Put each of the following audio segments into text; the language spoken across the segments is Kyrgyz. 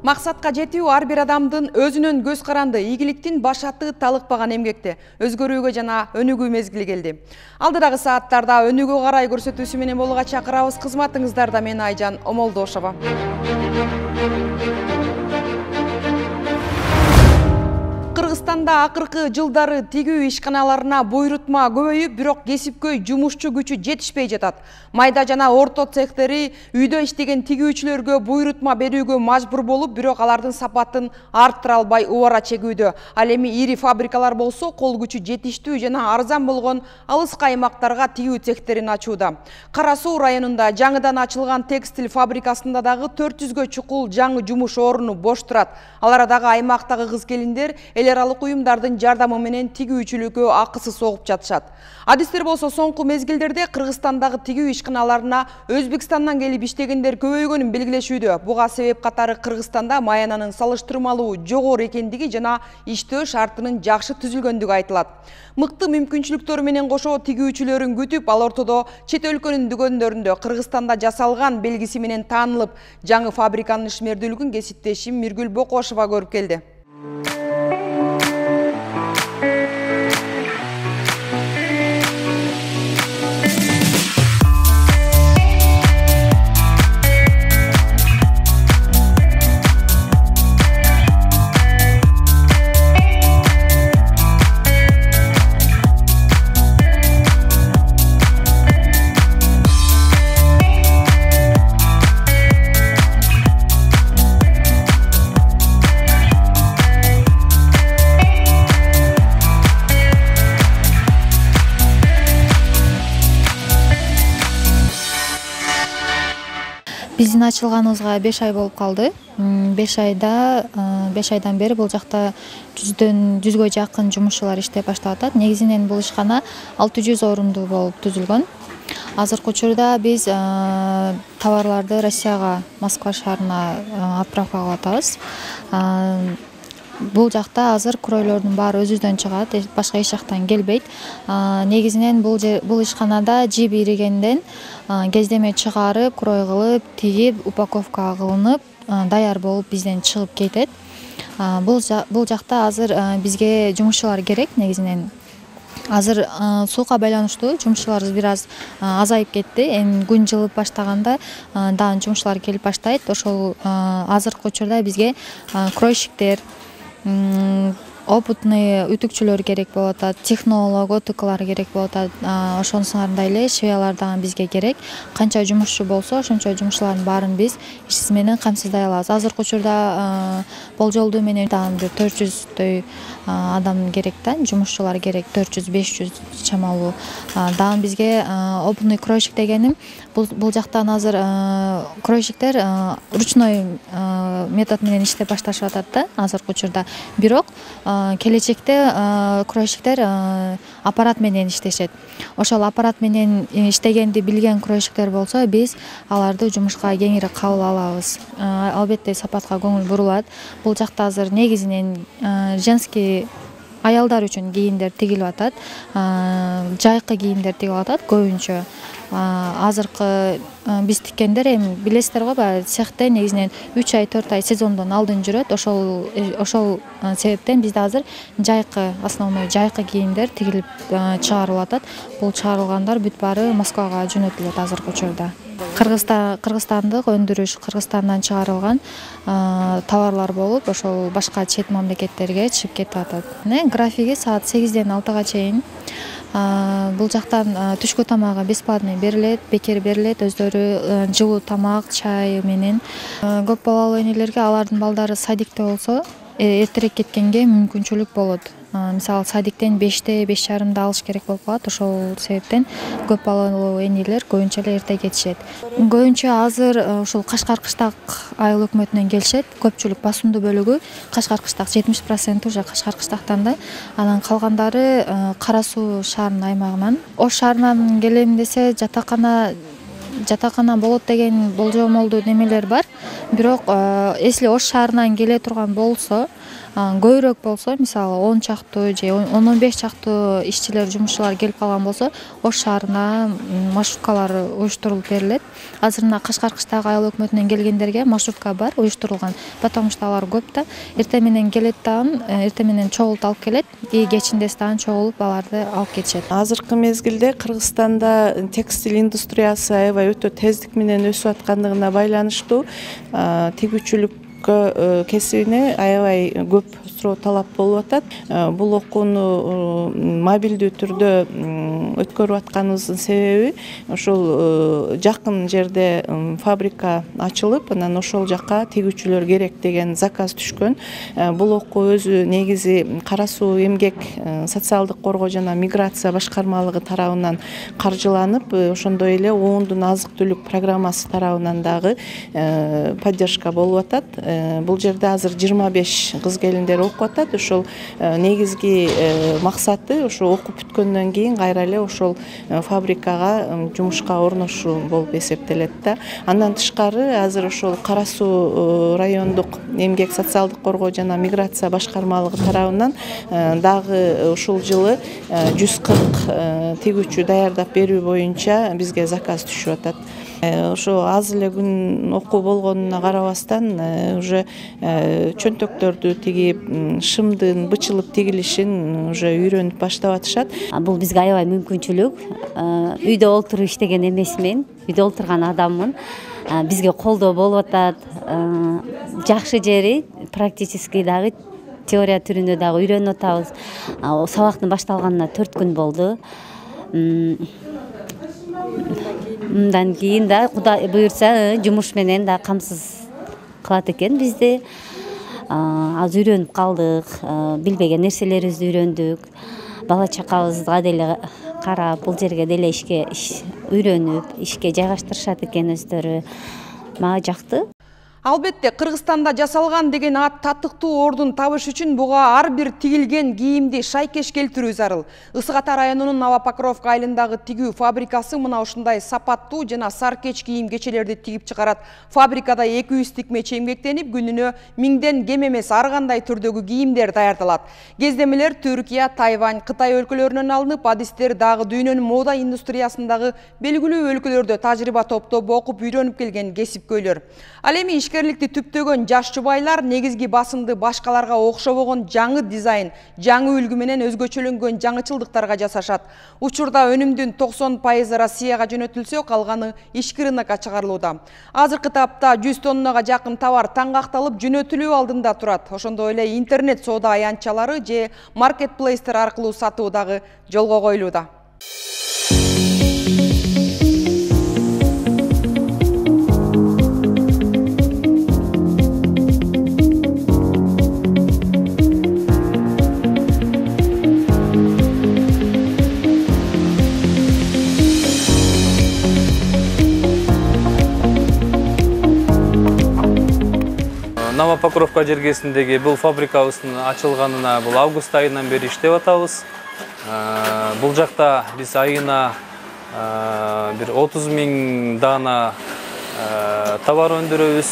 Максатка жетүү ар бир адамдын өзүнүн көз каранды ийгиликтин башаты талыкпаган эмгекте өзгөрүүгө жана өнүгүү мезгили келди. Алдыдагы сааттарда өнүгүү карай көрсөтүүсү менен болууга чакырабыз. Кызматыңыздарда мен Айжан Омолдошова. Кыргызстанда акыркы жылдары тигүү ишканаларына буйрутма көбөйүп, бирок кесипкөй жумушчу күчү жетишпей жатат. Майда жана орто цехтери үйдө иштеген тигүүчүлөргө буйрутма берүүгө мажбур болуп, бирок алардын сапатын арттыра албай убара чегүүдө. Ал эми ири фабрикалар болсо кол күчү жетиштүү жана арзан болгон алыскы аймактарга тигүү цехтерин ачууда. Кара Суу районунда жаңыдан ачылган текстиль фабрикасында дагы 400гө чукул жаңы жумуш оруну бош турат. Алар дагы аймактагы кыз-келиндер эл аралык уюмдардын жардамы менен тигүүчүлүккө акысыз согуп жатышат. Адистер болсо соңку мезгилдерде Кыргызстандагы тигүү ишканаларына Өзбекстандан келип иштегендер көбөйгөнүн белгилешүүдө. Буга себеп катары Кыргызстанда маянанын салыштырмалуу жогору экендиги жана иштөө шартынын жакшы түзүлгөндүгү айтылат. Мыкты мүмкүнчүлүктөрү менен кошо тигүүчүлөрүн күтүп, ал ортодо чет өлкөнүн дүкөндөрүндө Кыргызстанда жасалган белгиси менен таанылып, жаңы фабриканын ишмердүүлүгүн кесиптешим Миргүл Бокошова көрүп келди. Биздин ачылганыбызга 5 ай болуп калды. 5 айдан бери бул жакта жүзгө жакын жумушчулар иштеп баштап атат. Негизинен бул ишкана 600 орунду болуп түзүлгөн. Азыркы учурда биз товарларды Россияга, Москва шаарына отправка кылып атабыз. Бул жакта азыр куройлордун баары өзүбүздөн чыгат, башка эч жактан келбейт. Негизинен бул ишканада жип иригенден кездеме чыгарып, курой кылып, тигип, упаковка кылынып, даяр болуп бизден чыгып кетет. Бул жакта азыр бизге жумушчулар керек негизинен. Азыр сууга байланыштуу жумушчуларыбыз бир аз азайып кетти. Эми күн жылып баштаганда дагы жумушчулар келип баштайт. Ошол азыркы учурда бизге кройщиктер, опытный ütүкчүлөр керек болуп атат, технолог, отыкалар керек болуп атат. Ошонусуңардай эле швеялар дагы бизге керек. Канча жумушчу болсо, ошончо жумушчулардын баарын биз иш менен камсыздай алабыз. Азыркы учурда болжолдуу менен дагы 400 адам керек да, жумушчулар керек, 400-500 чамалуу. Дагы бизге опытный кройщик дегеним, бул жактан азыр кройщиктер ручной метод менен иштеп башташып атат да, азыркы учурда. Бирок келечекте кройщиктер аппарат менен иштешет. Ошол аппарат менен иштегенди билген кройщиктер болсо, биз аларды жумушка кеңири кабыл алабыз. Албетте сапатка көңүл бурулат. Бул жакта азыр негизинен женский аялдар үчүн кийимдер тигилип атат. Жайкы кийимдер тигилип атат көбүнчө. Азыркы биз тиккендер эми билесиздер го, баягы цехте негизинен 3 ай 4 ай сезондон алдын жүрөт. Ошол себептен бизде азыр жайкы, основной жайкы кийимдер тигилип чыгарылып атат. Бул чыгарылгандар бүт баары Москвага жөнөтүлөт азыркы учурда. Кыргызстандык өндүрүш, Кыргызстандан чыгарылган товарлар болуп, ошол башка чет мамлекеттерге чыгып кетип атат. Графиги саат 8ден 6га чейин. Бул жактан түшкү тамагы бесплатный берилет, бекер берилет, өздөрү жылуу тамак, чай менен. Көп балалуу энелерге алардын балдары садикте болсо, эртерээк кеткенге мүмкүнчүлүк болот. Мисалы садиктен 5-те, 5:30 алыш керек болуп калат. Ошол себептен көп балалуу энелер көбүнчө эле эрте кетишет. Көбүнчө азыр ушул Кашкар-Кыштак айыл өкмөтүнөн келишет. Көпчүлүк басымдуу бөлүгү Кашкар-Кыштак, 70% уже Кашкар-Кыштактан да. Анан калгандары Кара Суу шаарынын аймагынан. Ош шаарынан келем десе, жатакана жатакана болот деген болжомолдуу немелер бар. Бирок если Ош шаарынан келе турган болсо, көбүрөөк болсо, мисалы 10 чактуу же 15 чактуу ишчилер, жумушчулар келип калган болсо, Ош шаарына маршруткалар уюштурулуп берилет. Азыр мына Кашкар-Кыштагы айыл өкмөтүнөн келгендерге маршрутка бар уюштурулган, потому что алар көп да. Эртең менен келет дагы, эртең менен чогулуп алып келет, и кечинде дагы чогулуп аларды алып кетишет. Азыркы мезгилде Кыргызстанда текстиль индустриясы аябай өтө тездик менен өсүп аткандыгына байланыштуу тигүүчүлүк кесибине аябай көп суроо талап болуп атат. Бул окууну мобилдүү түрдө өткөрүп атканыбыздын себеби ошол жакын жерде фабрика ачылып, анан ошол жакка тигүүчүлөр керек деген заказ түшкөн. Бул окуу өзү негизи Кара Суу эмгек социалдык коргоо жана миграция башкармалыгы тарабынан каржыланып, ошондой эле оондун азык түлүк программасы тарабынан дагы поддержка болуп атат. Бул жерде азыр 25 кыз келиндер окуп атат. Ошол негизги максаты ошо окуп бүткөндөн кийин кайра эле ошол фабрикага жумушка орношуу болуп эсептелет да. Андан тышкары азыр ошол Кара Суу райондук эмгек социалдык коргоо жана миграция башкармалыгы тарабынан дагы ушул жылы 140 тигүүчү даярдап берүү боюнча бизге заказ түшүп атат. Ошо аз эле күн окуу болгонуна карабастан уже чөнтөктөрдү тигип, шымдын бычылып тигилишин уже үйрөнүп баштап атышат. Бул бизге аябай мүмкүнчүлүк. Үйдө олтуруп иштеген эмесмин, үйдө олтурган адаммын. Бизге колдоо болуп атат. Жакшы жери практически дагы теория түрүндө дагы үйрөнүп атабыз. Сабактын башталганына 4 күн болду. Мындан кийин да Кудай буйрса жумуш менен да камсыз кылат экен бизди. Аз үйрөнүп калдык, билбеген нерселерибизди үйрөндүк. Бала чакабызга деле карап, бул жерге деле ишке үйрөнүп, ишке жайгаштырышат экен өздөрү. Мага жакты. Албетте, Кыргызстанда жасалган деген ат татыктуу ордун табыш үчүн буга ар бир тигилген кийимди шайкеш келтирүү зарыл. Ысык Ата районунун Новопокровка айылындагы тигүү фабрикасы мына ушундай сапаттуу жана саркеч кийим кечелерди тигип чыгарат. Фабрикада 200 тикме чемгектенип, күнүнө 1000ден кем эмес ар кандай түрдөгү кийимдер даярдалат. Кездемелер Түркия, Тайвань, Кытай өлкөлөрүнөн алынып, адистер дагы дүйнөнүн мода индустриясындагы белгилүү өлкөлөрдө тажрыйба топтоп окуп үйрөнүп келген кесипкөйлөр. Ал эми ишкерликти түптөгөн жаш жубайлар негизги басымды башкаларга окшобогон жаңы дизайн, жаңы үлгү менен өзгөчөлөнгөн жаңычылдыктарга жасашат. Учурда өнүмдүн 90% Россияга жөнөтүлсө, калганы ички рынокко чыгарылууда. Азыркы тапта 100 тоннага жакын товар таңгакталып жөнөтүлүү алдында турат. Ошондой эле интернет соода аянтчалары же маркетплейстер аркылуу сатуу дагы жолго коюлууда. Новопокровка жергесиндеги бул фабрикабыздын ачылганына бул август айынан бери иштеп атабыз. Бул жакта биз айына бир 30 000 дана товар өндүрөбүз.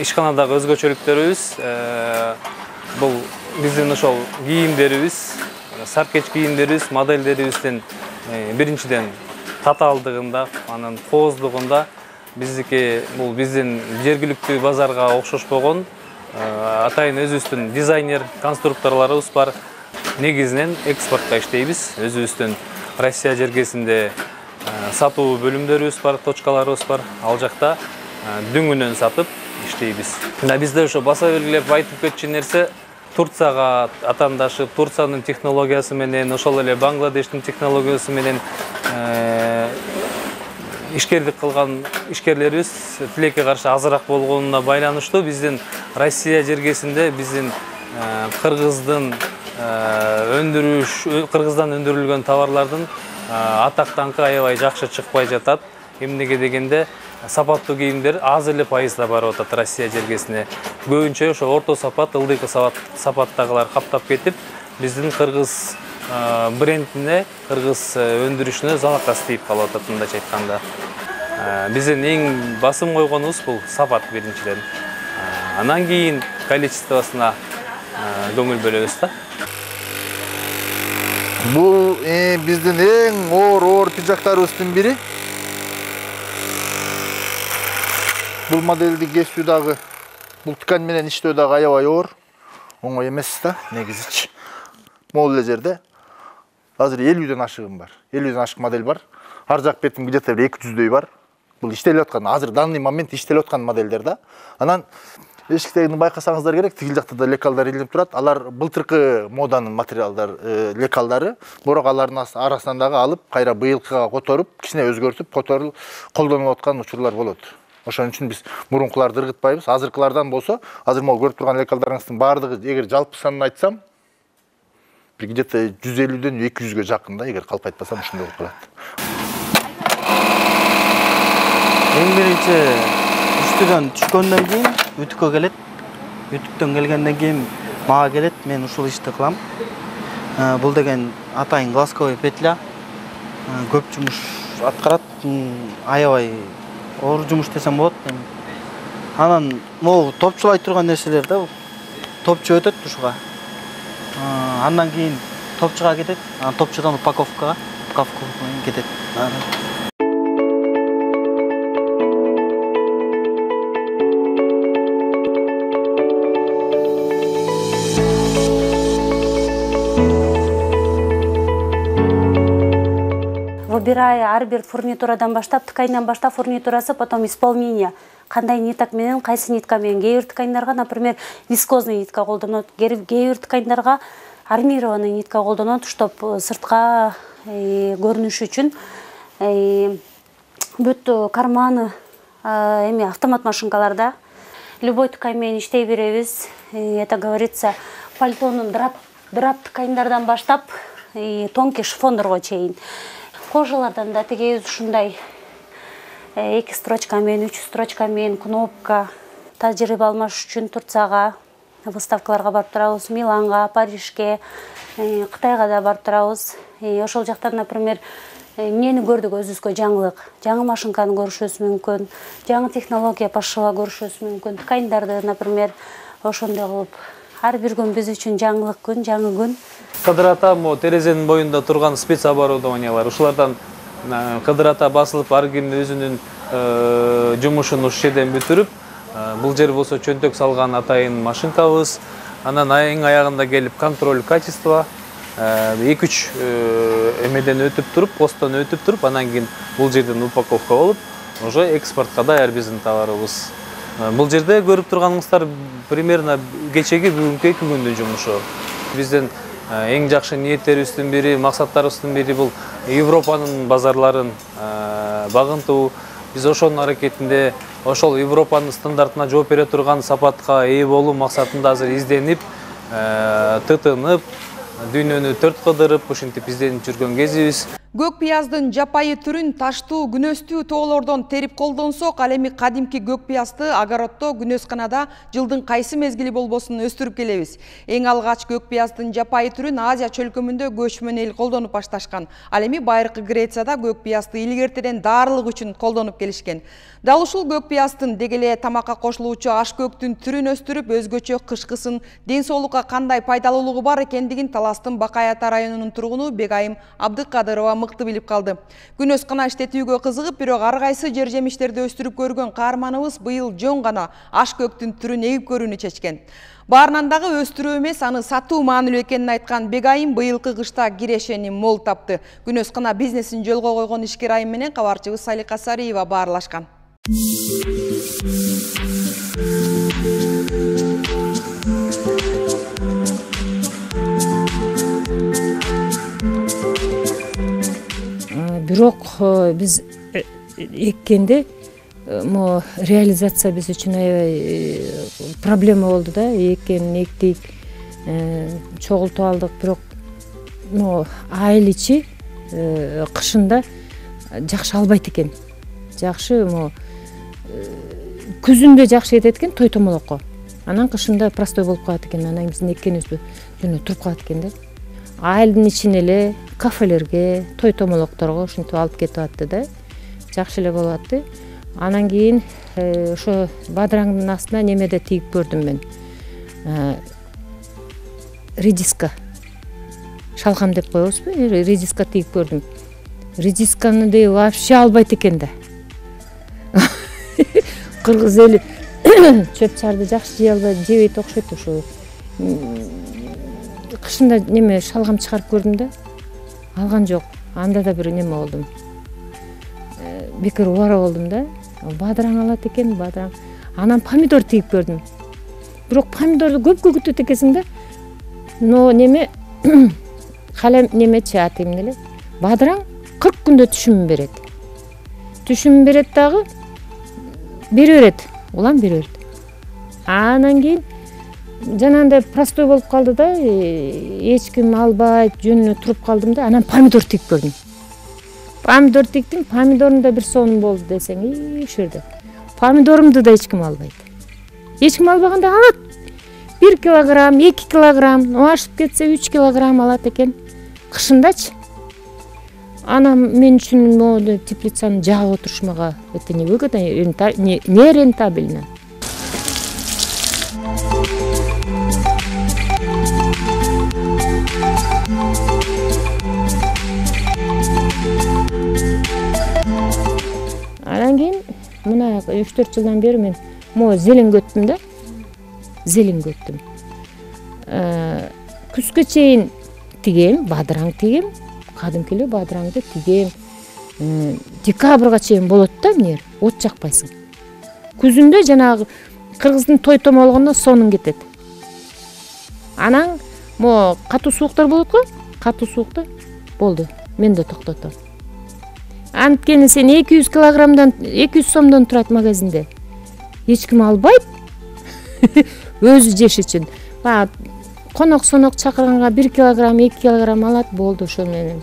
Ишканадагы өзгөчөлүктөрүбүз бул биздин ошол кийимдерибиз, саркеч кийимдерибиз, модельдерибиздин биринчиден татаалдыгында, анын кооздугунда биздики бул биздин жергиликтүү базарга окшошпогон атайын өзүбүздүн дизайнер конструкторлорубуз бар. Негизинен экспортко иштейбиз. Өзүбүздүн Россия жергесинде сатуу бөлүмдөрүбүз бар, точкаларыбыз бар. Ал жакта дүңүнөн сатып иштейбиз. Бизде ошо баса белгилеп айтып кетчү нерсе Турцияга атаандашып, Турциянын технологиясы менен, ошол эле Бангладештин технологиясы менен ишкерлик кылган ишкерлерибиз тилекке каршы азыраак болгонуна байланыштуу биздин Россия жергесинде биздин Кыргыздан өндүрүлгөн товарлардын атак даңкы аябай жакшы чыкпай жатат. Эмнеге дегенде сапаттуу кийимдер аз эле пайызда барып атат Россия жергесине. Көбүнчө ошо орто сапат, ылдыйкы сапаттагылар каптап кетип, биздин кыргыз брендине, кыргыз өндүрүшүнө залакас тийип калып атат, мындайча айтканда. Биздин эң басым койгонубуз бул сапат биринчиден. Анан кийин количествосуна көңүл бөлөбүз да. Бул биздин эң оор пижактарыбыздын бири. Бул модельди кесүү дагы, бул ткань менен иштөө дагы аябай оор. Оңой эмес да, негизичи. Могул эле жерде азыр 50ден ашыгым бар. 50ден ашык модель бар. Ар жак бетим где-то 200дөй бар. Бул иштелип аткан, азыр данный момент иштелип аткан модельдер да. Анан эшиктегини байкасаңыздар керек, тигил жакта да лекалдар илинип турат. Алар былтыркы моданын материалдар, лекалдары, бирок алардын арасынан дагы алып, кайра быйылкыга которуп, кичине өзгөртүп, которуп колдонуп аткан учурлар болот. Ошон үчүн биз мурункуларды ыргытпайбыз. Азыркылардан болсо, азыр могу көрүп турган лекалдарыңыздын баардыгы, эгер жалпы санын айтсам, bir где-то 150ден 200ге жакында, эгер калп айтпасам, ушундай болуп калат. Эң биринчи үстүдөн түшкөндөн кийин үтүккө келет. Үтүктөн келгенден кийин мага келет, мен ушул ишти кылам. Бул деген атайын глазковый петля. Көп жумуш аткарат, аябай оор жумуш десем болот. Анан могу топчулай турган нерселер да, топчу өтөт ушуга. Андан кийин топчуга кетет, топчудан упаковкага кетет. Выбирая ар бир фурнитурадан баштап, тканьдан баштап фурнитурасы, потом исполнение. Кандай ниток менен, кайсы нитка менен. Кээ бир тканьдарга, например, вискозный нитка колдонот. Кээ бир тканьдарга армированный нитка колдонот, чтоб сыртка көрүнүш үчүн. Бүт карманы автомат машинкаларда. Любой ткань менен иштей беребиз. Это говорится, пальтонун драп тканьдардан баштап, тонкий шифондорго чейин. Кожалардан да тигебиз ушундай 2 строчка менен, 3 строчка менен, кнопка. Тажрыйба алмаш үчүн Турцияга, выставкаларга барып турабыз, Миланга, Парижге, Кытайга да барып турабыз. Ошол жактан, например, эмнени көрдүк өзүбүзгө жаңылык. Жаңы машинканы көрүшүбүз мүмкүн, жаңы технология пошуга көрүшүбүз мүмкүн. Тканьдарды, например, ошондой кылып, ар бир күн биз үчүн жаңылык күн, жаңы күн. Кыдыр ата терезенин боюнда турган спецоборудованиялар, ушулардан Кыдыр ата басылып, ар ким өзүнүн жумушун ушул жерден бүтүрүп, бул жер болсо чөнтөк салган атайын машинкабыз. Анан эң аягында келип контроль качества, 2-3 эмеден өтүп туруп, посттон өтүп туруп, анан кийин бул жерден упаковка болуп, уже экспортко даяр биздин товарыбыз. Бул жерде көрүп турганыңыздар примерно кечеги бүгүнкү 2 күндүн жумушу. Биздин эң жакшы ниеттерибиздин бири, максаттарыбыздын бири бул Европанын базарларын багынтуу. Биз ошонун аракетинде ошол Европанын стандартына жооп бере турган сапатка ээ болуу максатында азыр изденип, тытынып, дүйнөнү төрт кыдырып, ушинтип изденип жүргөн кезибиз. Көк пияздын жапайы түрүн таштуу, күнөстүү тоолордон терип колдонсок, ал эми кадимки көк пиязды огороддо, күнөсканада жылдын кайсы мезгили болбосун өстүрүп келебиз. Эң алгач көк пияздын жапайы түрүн Азия чөлкөмүндө көчмөн эл колдонуп башташкан. Ал эми байыркы Грецияда көк пиязды илгертеден дарылык үчүн колдонуп келишкен. Дал ушул көк пияздын дегеле тамакка кошулуучу аш көктүн түрүн өстүрүп, өзгөчө кышкысын ден соолукка кандай пайдалуулугу бар экендигин Таластын Бакай Ата районунун тургуну Бегайым Абдыкадырова мыкты билип калды. Күнөскана иштетүүгө кызыгып, бирок ар кайсы жер жемиштерди өстүрүп көргөн каарманыбыз быйыл жөн гана аш көктүн түрүн эгип көрүүнү чечкен. Баарынан дагы өстүрүү эмес, аны сатуу маанилүү экенин айткан Бегайым быйылкы кышта кирешени мол тапты. Күнөскана бизнесин жолго койгон ишкер айым менен кабарчыбыз Салика Сариева баарлашкан. Бирок биз эккенде реализация биз үчүн аябай проблема болду да. Эккен эктик, чогултуп алдык, бирок айыл ичи кышында жакшы албайт экен. Жакшы күзүндө жакшы кетет экен той томолокко. Анан кышында простой болуп калат экен. Анан биздин эккенибиз жөнө туруп калат экен да. Айылдын ичине эле кафелерге, той томолокторго ушинтип алып кетип атты да. жакшы эле болуп атты. Анан кийин ошо бадыраңдын астына немеде тигип көрдүм мен. Редиска. Шалгам деп коебузбу? Редиска тигип көрдүм. Редисканы да вообще албайт экен да. Кыргыз эли чөп чарды жакшы жей албай жебейт окшойт ошо. Кышында неме шалгам чыгарып көрдүм да. Алган жок. Анда да бир неме болдум. Бекер убара болдум да. Бадыраң алат экен, бадыраң. Анан помидор тигип көрдүм. Бирок помидорду көпкө күтөт экенсиң да. Но неме калем немечи атым эле. Бадыраң 40 күндө түшүм берет. Түшүм берет дагы бере берет. Улам бере берет. Анан кийин жанагындай простой болуп калды да, эч ким албайт, жөнүнө туруп калдым да, анан помидор тигип көрдүм. Помидор тиктим, помидордун да бир сонун болду десең, ушул жерде. Помидорумду да эч ким албайт. Эч ким албаганда алат. 1 килограмм, 2 килограмм, ашып кетсе 3 килограмм алат экен. Кышындачы. Анан мен үчүн моду теплицаны жаап отурушмага это не выгодно, не рентабельно. Анан кийин мына 3-4 жылдан бери мен зелен көттүм да. Зелен көттүм. Күзгө чейин тигем, бадыраң тигем. Кадимки эле бадыраңды тигем. Декабрга чейин болот да, эмне? От жакпайсың. Күзүндө жанагы кыргыздын той томолгондо сонун кетет. Анан катуу сууктар болот го? Катуу суукта болду. Мен да токтотом. Анткени сен 200 килограммдан 200 сомдон турат магазинде. Эч ким албайт. Өзү жеш үчүн. Конок-сонок чакырганга 1 килограмм, 2 килограмм алат, болду, ошол менен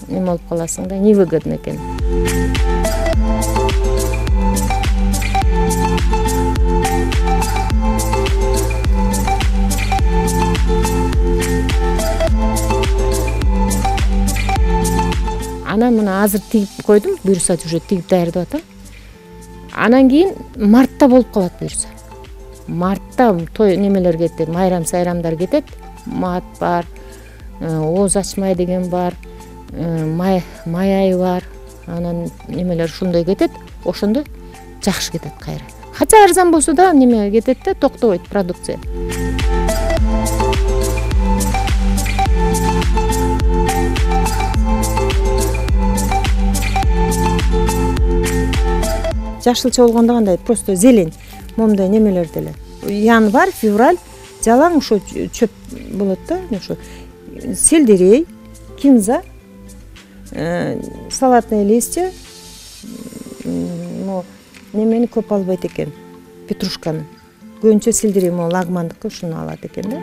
неме болуп каласың да, невыгодно экен. Анан мына азыр тигип койдум, буюрса уже тигип даярдап атам. Анан кийин мартта болуп калат буюрса. Мартта той немелер кетет, майрам сайрамдар кетет. Мат бар, ооз ачмай деген бар, май айы бар. Анан немелер ушундай кетет, ошондо жакшы кетет кайра. Кача арзан болсо да неме кетет да, токтобойт продукция. Жашылча болгондо кандай, просто зелень. Момдай немелер деле. Январь, февраль жалаң ошо чөп болот да, ошо сельдерей, кинза, салатный листья, немени көп албайт экен, петрушканы. Көбүнчө сельдерей лагмандыкы ушуну алат экен да.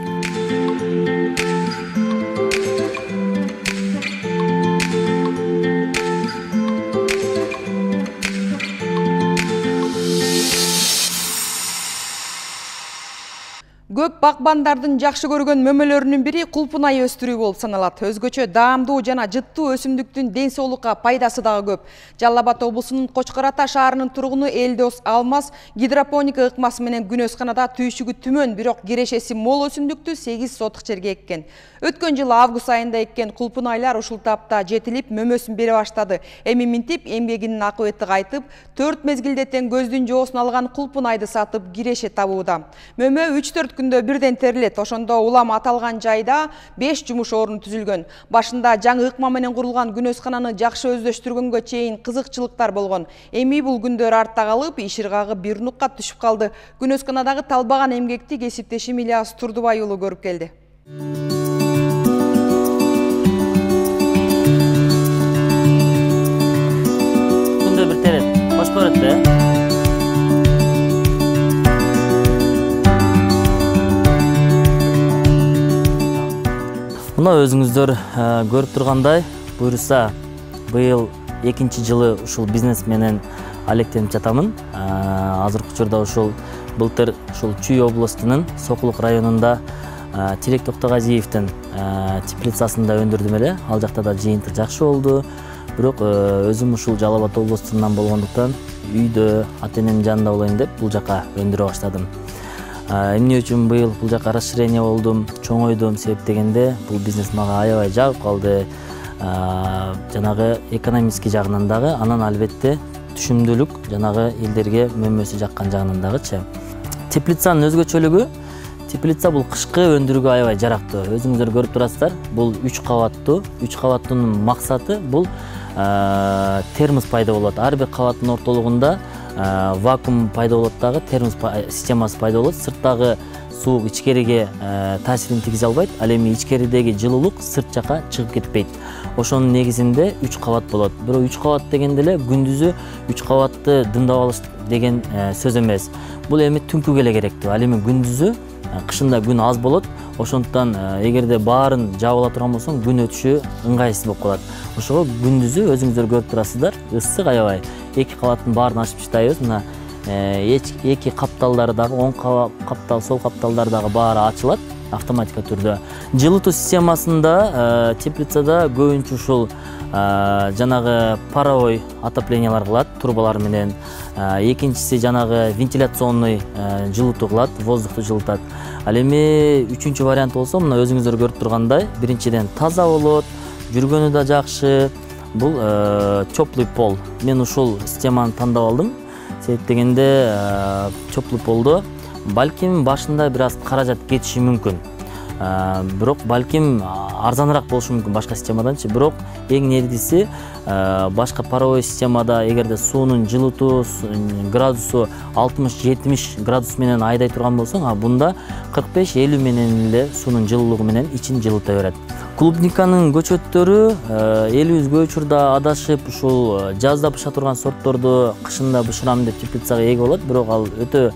Көп багбандардын жакшы көргөн мөмөлөрүнүн бири кулпунай өстүрүү болуп саналат. Өзгөчө даамдуу жана жыттуу өсүмдүктүн ден соолукка пайдасы дагы көп. Жалал Абад облусунун Кочкор Ата шаарынын тургуну Элдос Алмаз гидропоника ыкмасы менен күнөсканада түйшүгү түмөн, бирок кирешеси мол өсүмдүктү 8 сотук жерге эккен. Өткөн жылы август айында эккен кулпунайлар ушул тапта жетилип, мөмөсүн бере баштады. Эми минтип, эмгегинин акыбети кайтып, 4 мезгилде тең көздүн жоосун алган кулпунайды сатып киреше табууда. Мөмө 3-4 күндө бирден терилет. Ошондо улам аталган жайда 5 жумуш орну түзүлгөн. Башында жаңы ыкма менен курулган күнөскананы жакшы өздөштүргөнгө чейин кызыкчылыктар болгон. Эми бул күндөр артта калып, иш ыргагы бир нукка түшүп калды. Күнөсканадагы талбаган эмгекти кесиптешим Ильяс Турдубай уулу көрүп келди. Күндө бир терет, кош көрөт да. Мына өзүңүздөр көрүп тургандай, буюрса быйыл 2-нчи жылы ушул бизнес менен алектенип жатамын. Азыркы учурда ушул былтыр ушул Чүй областынын Сокулук районунда Терек Токтогазиевдин теплицасында өндүрдүм эле. Ал жакта да жыйынтык жакшы болду. бирок өзүм ушул Жалал Абад областынан болгондуктан үйдө ата энемдин жанында болоюн деп бул жака өндүрө баштадым. Эмне үчүн быйыл бул жака расширение болдум, чоңойдум себеп дегенде бул бизнес мага аябай жагып калды. Жанагы экономический жагынан дагы, анан албетте түшүмдүүлүк жанагы элдерге мөмөсү жаккан жагынан дагычы. Теплицанын өзгөчөлүгү, теплица бул кышкы өндүрүүгө аябай жарактуу. Өзүңүздөр көрүп турасыздар, бул 3 кабаттуу. 3 кабаттын максаты бул термос пайда болот. Ар бир кабаттын ортолугунда вакуум пайда болот дагы, термос системасы пайда болот. Сырттагы суук ичкериге таасирин тийгизе албайт, ал эми ичкеридеги жылуулук сырт жака чыгып кетпейт. Ошонун негизинде 3 кабат болот. Бирок 3 кабат дегенде эле күндүзү 3 кабатты дымдап алыш деген сөз эмес. Бул эми түнкүгө эле керектүү. Ал эми күндүзү кышында күн аз болот. Ошондуктан эгерде баарын жаап ала турган болсоң, күн өтүшү ыңгайсыз болуп калат. Ошого күндүзү өзүңүздөр көрүп турасыздар, ысык аябай. 2 кабаттын баарын ачып таштайбыз. Мына 2 капталдары дагы, оң каптал, сол капталдары дагы баары ачылат автоматика түрдө. Жылытуу системасында теплицада көбүнчө ушул жанагы паровой отоплениялар кылат трубалар менен. Экинчиси жанагы вентиляционный жылытуу кылат, воздухту жылытат. Ал эми үчүнчү вариант болсо, мына өзүңүздөр көрүп тургандай, биринчиден таза болот, жүргөнү да жакшы. Бул теплый пол. Мен ушул системаны тандап алдым. Себеп дегенде теплый полдо балким башында бир аз каражат кетиши мүмкүн. Бирок балким арзаныраак болушу мүмкүн башка системаданчы. Бирок эң негизгиси башка паровой системада эгерде суунун жылытуу градусу 60-70 градус менен айдай турган болсоң, бунда 45-50 менен эле суунун жылуулугу менен ичин жылыта берет. Клубниканын көчөттөрү элибиз көп учурда адашып ушул жазда быша турган сортторду кышында бышырам деп теплицага эге болот, бирок ал өтө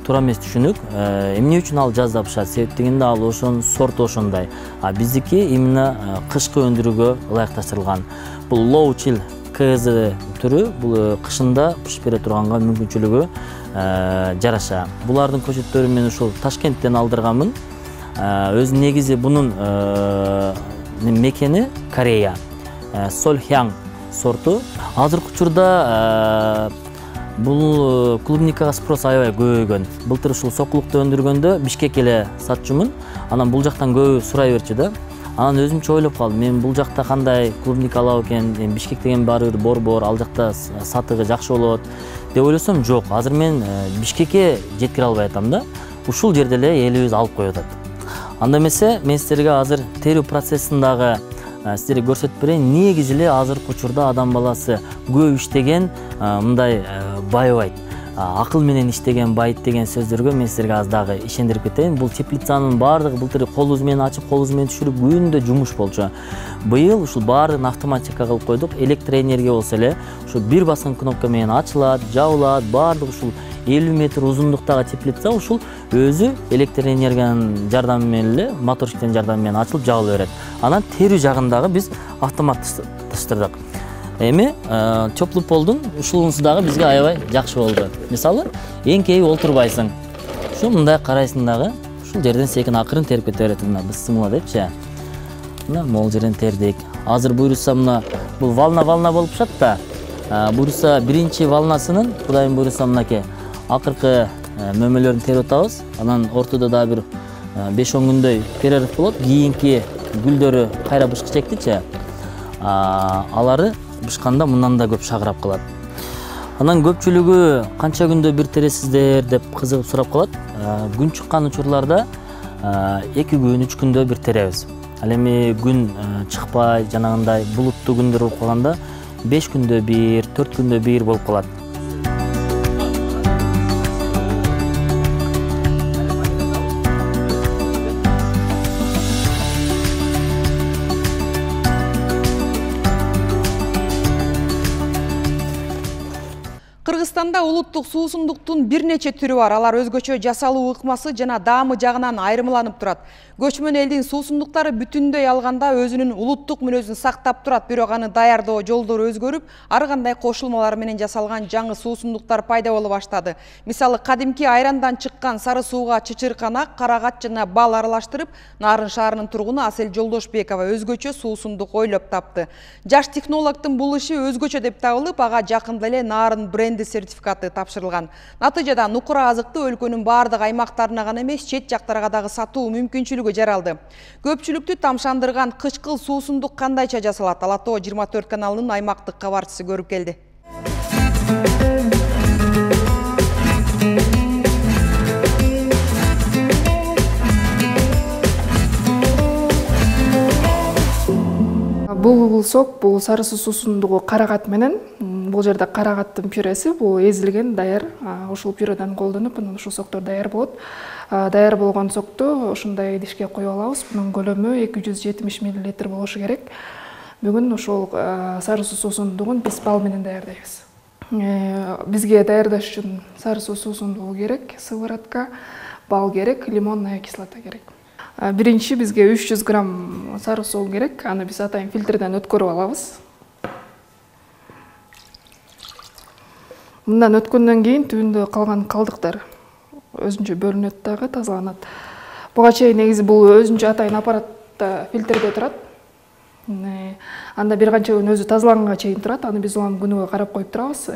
туура эмес түшүнүк. Эмне үчүн ал жазда бышат? Себеп дегенде ал ошонун сорту ошондой. Биздики именно кышкы өндүрүүгө ылайыкташтырылган. Бул low chill КЗ түрү, бул кышында бышып бере турганга мүмкүнчүлүгү жараша. Булардын көчөттөрүн мен ушул Ташкенттен алдырганмын. Өзүнүн негизи бунун мекени Корея. Солхян сорту. Азыркы учурда бул клубникага спрос аябай көбөйгөн. Былтыр ушул сокулукту өндүргөндө Бишкекке эле сатчумун. Анан бул жактан көбү сурай берчү да. Анан өзүмчө ойлоп калдым, мен бул жакта кандай клубника алам экен, Бишкек деген баары бир борбор, ал жакта сатыгы жакшы болот деп ойлосом, жок. Азыр мен Бишкекке жеткире албай атам да. Ушул жерде эле элибиз алып коюп атат. Анда эмесе, мен силерге азыр терүү процессиндагы силерге көрсөтүп берейин. Негизи эле азыркы учурда адам баласы көп иштеген мындай байыбайт. Акыл менен иштеген байыт деген сөздөргө мен силерге аз дагы ишендирип кетейин. Бул теплицанын баардыгы былтыр колубуз менен ачып, колубуз менен түшүрүп күндө жумуш болчу. Быйыл ушул баардыгын автоматика кылып койдук. Электроэнергия болсо эле ушу бир баскан кнопка менен ачылат, жабылат, баардыгы ушул 50 метр узундуктагы теплица ушул өзү электроэнергиянын жардамы менен эле, моторчиктин жардамы менен ачылып жабыла берет. Анан терүү жагындагы биз автоматташтырдык. Эми теплый полдун ушулунсу дагы бизге аябай жакшы болду. Мисалы, эңкейип олтурбайсың. Ушу мындай карайсың дагы, ушул жерден секин акырын терип кете берет. Мына бысымла депчи. Мына могул жерден тердик. Азыр буйруса мына бул волна болуп жатат да. Буйруса биринчи волнасынын, Кудайым буйруса мынакей акыркы мөмөлөрүн терип атабыз. Анан ортодо да бир 5-10 күндөй перерыв болот. Кийинки гүлдөрү кайра бышкы чектичи. Алары бышканда мындан да көп шагырап калат. Анан көпчүлүгү канча күндө бир тересиздер деп кызыгып сурап калат. Күн чыккан учурларда 2 күн, 3 күндө бир теребиз. Ал эми күн чыкпай, жанагындай булуттуу күндөр болуп калганда 5 күндө бир, 4 күндө бир болуп калат. Кыргызстанда улуттук суусундуктун бир нече түрү бар. Алар өзгөчө жасалуу ыкмасы жана даамы жагынан айырмаланып турат. Көчмөн элдин суусундуктары бүтүндөй алганда өзүнүн улуттук мүнөзүн сактап турат, бирок аны даярдоо жолдору өзгөрүп, ар кандай кошулмалар менен жасалган жаңы суусундуктар пайда боло баштады. Мисалы, кадимки айрандан чыккан сары сууга чычырканак, карагат жана бал аралаштырып, Нарын шаарынын тургуну Асель Жолдошбекова өзгөчө суусундук ойлоп тапты. Жаш технологдун бул иши өзгөчө деп табылып, ага жакында эле Нарын бренди сертификаты тапшырылган. Натыйжада нукура азыкты өлкөнүн бардык аймактарына гана эмес, чет жактарга дагы сатуу мүмкүнчүлүгү жаралды. Көпчүлүктү тамшандырган кычкыл суусундук кандайча жасалат? Ала-Тоо 24 каналынын аймактык кабарчысы көрүп келди. Бул сок, бул сары суусундугу карагат менен. Бул жерде карагаттын пюреси, бул эзилген даяр. Ушул пюреден колдонуп, ушул соктор даяр болот. Даяр болгон сокту ушундай идишке коюп алабыз. Бунун көлөмү 270 мл болушу керек. Бүгүн ушул сары суусундугун биз бал менен даярдайбыз. Бизге даярдаш үчүн сары суусундугу керек, сыворотка, бал керек, лимонная кислота керек. Биринчи бизге 300 грамм сары суу керек. Аны биз атайын фильтрден өткөрүп алабыз. Мындан өткөндөн кийин түбүндө калган калдыктар өзүнчө бөлүнөт дагы, тазаланат. Буга чейин негизи бул өзүнчө атайын аппаратта фильтрде турат. Анда бир канча күн өзү тазаланганга чейин турат. Аны биз улам күнүгө карап коюп турабыз.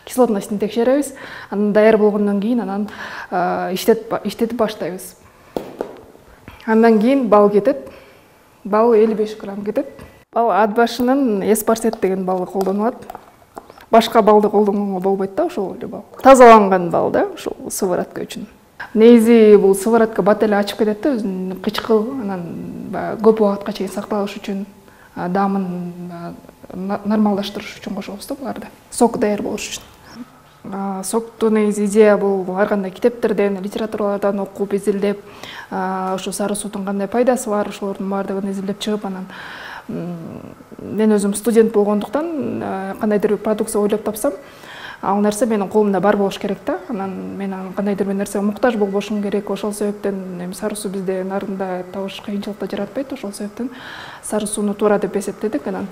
Кислотностун текшеребиз. Анан даяр болгондон кийин анан иштетип баштайбыз. Андан кийин бал кетет. Бал 55 грамм кетет. Бал ат башынын эспарсет деген балы колдонулат. Башка балды колдонгонго болбойт да, ошол эле бал. Тазаланган бал да, ошол сыворотка үчүн. Негизи бул сыворотка бат эле ачып кетет да, өзүнүн кычкыл, анан көп убакытка чейин сакталыш үчүн, даамын нормалдаштырыш үчүн кошобуз да буларды. Сок даяр болуш үчүн. Соктун негизи идея бул ар кандай китептерден, литературалардан окуп, изилдеп, ошо сары суутун кандай пайдасы бар, ошолордун баардыгын изилдеп чыгып, анан мен өзүм студент болгондуктан кандайдыр бир продукция ойлоп тапсам, ал нерсе менин колумда бар болуш керек да. Анан мен кандайдыр бир нерсеге муктаж болбошум керек. Ошол себептен сары суу бизде Нарында табыш кыйынчылыкты жаратпайт. Ошол себептен сары сууну туура деп эсептедик. Анан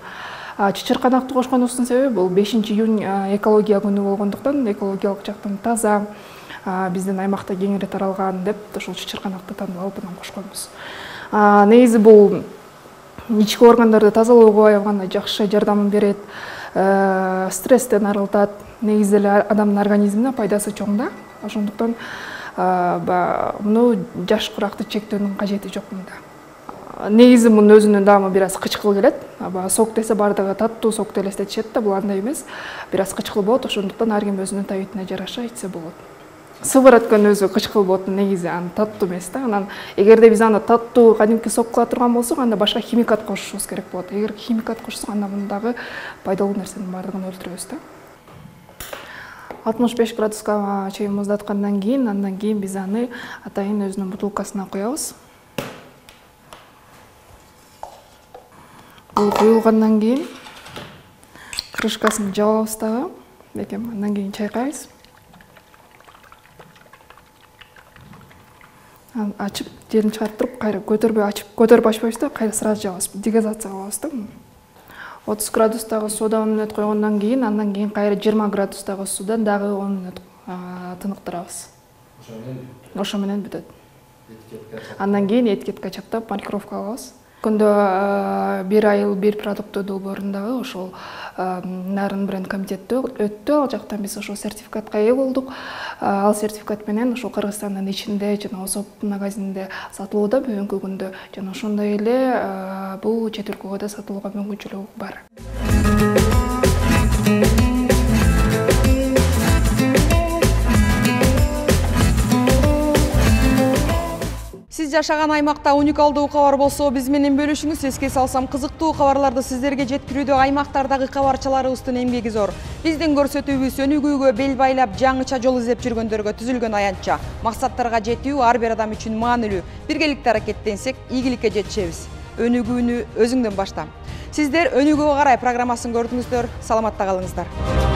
чычырканакты кошконубуздун себеби бул 5-июнь экология күнү болгондуктан, экологиялык жактан таза, биздин аймакта кеңири таралган деп ошол чычырканакты тандап алып анан кошконбуз. Негизи бул ички органдарды тазалоого аябаганда жакшы жардам берет, стресстен арылтат. Негизи эле адамдын организмине пайдасы чоң да. Ошондуктан муну жаш куракты чектөөнүн кажети жок мында. Негизи мунун өзүнүн даамы бир аз кычкыл келет. Сок десе бардыгы таттуу сокто элестетишет да, бул андай эмес. Бир аз кычкыл болот, ошондуктан ар ким өзүнүн табитине жараша ичсе болот. Сыворотканын өзү кычкыл болот, негизи аны таттуу эмес да. Анан эгерде биз аны таттуу кадимки сок кыла турган болсок, анда башка химикат кошушубуз керек болот. Эгер химикат кошсок, анда мындагы пайдалуу нерсенин баардыгын өлтүрөбүз да. 65 градуска чейин муздаткандан кийин, андан кийин биз аны атайын өзүнүн бутылкасына куябыз. Бул куюлгандан кийин крышкасын жабабыз дагы. Андан кийин чайкайбыз. Ачып, жерин чыгарып туруп, кайра көтөрүп ачпайбыз да, кайра сразу жабабыз. Дегазация кылабыз да. 30 градустагы сууда 10 мүнөт койгондон кийин, андан кийин кайра 20 градустагы суудан дагы 10 мүнөт тыныктырабыз. Ошо менен бүтөт. Андан кийин этикетке чаптап, маркировка алабыз. Күндө бир айыл бир продукты долбоорундагы ошол Нарын бренд комитетте өттү. Ал жактан биз ошол сертификатка ээ болдук. Ал сертификат менен ошол Кыргызстандын ичинде жана Осоп магазининде сатылууда бүгүнкү күндө. Жана ошондой эле бул чет өлкөгө да сатылууга мүмкүнчүлүгү бар. Сиз жашаган аймакта уникалдуу кабар болсо биз менен бөлүшүңүз. Эске салсам, кызыктуу кабарларды сиздерге жеткирүүдө аймактардагы кабарчыларыбыздын эмгеги зор. Биздин көрсөтүүбүз өнүгүүгө бел байлап, жаңыча жол издеп жүргөндөргө түзүлгөн аянтча. Максаттарга жетүү ар бир адам үчүн маанилүү. Биргеликте аракеттенсек, ийгиликке жетишебиз. Өнүгүүнү өзүңдөн башта. Сиздер Өнүгүүгө карай программасын көрдүңүздөр. Саламатта калыңыздар.